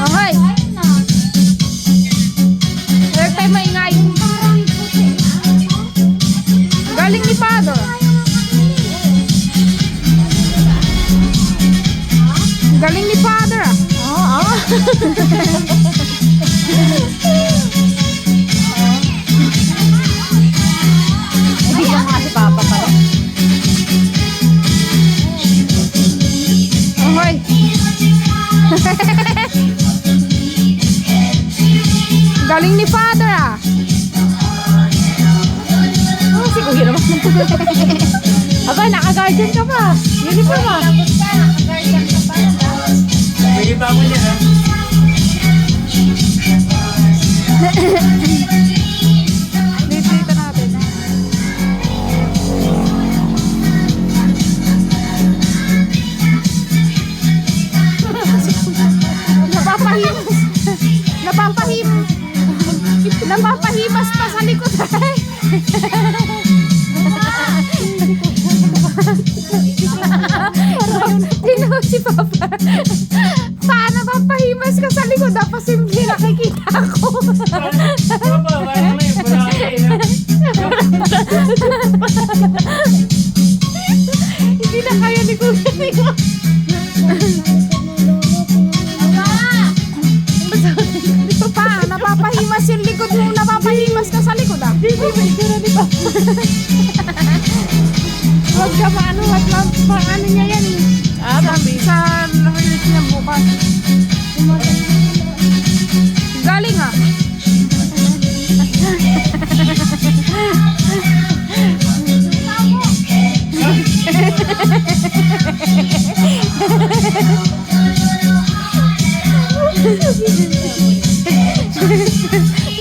Okay. Huwag tayo maingay. Galing ni Father. Galing ni Father. Oo. Hindi ka nga si Papa pa rin. Okay. Galing ni Father ah. Oh, si Kuya naman. Aba, naka-guardian ka pa. Uniform ah. Nakikita mo niya ha? Dito natin. Napapahimas pa sa likod. Tinaw si Papa. Paano papahimas ka sa likod? Tapos hindi nakikita ko. Papa, kaya na yung palaki na. Hindi na kaya ni Kuya Nico. Pa, napapahimas yung likod mo. Napapahimas ka sa likod ah. Hindi, may kira di ba? Huwag ka maano at paano niya yan eh. Ah, mami. Sa release niya bukas. Galing ah.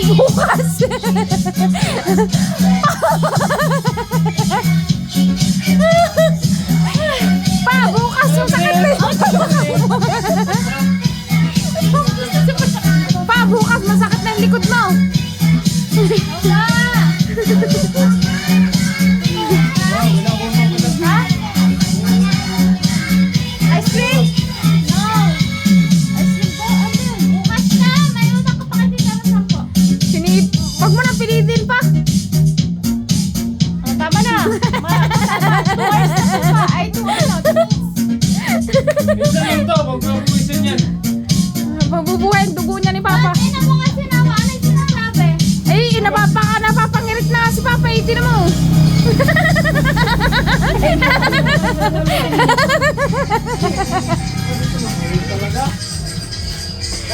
Bukas. Pa, bukas yung sakit na yun. Pa, bukas masakit na yung likod mo. Ha? Ice cream? No. Ice cream po? Ano? Bukas na. May utang ka pa kasi sa sampo. Huwag mo na pilitin pa. Oh, tama na. 2 hours na pa. Ay, 2 hours na. Minsan lang to, huwag mo puwisin yan. Magbubuhay ang dugo niya ni Papa. Ina mo nga sinama. Ano yung sinasabi? Eh, napapangirit na si Papa. Eh, tinan mo.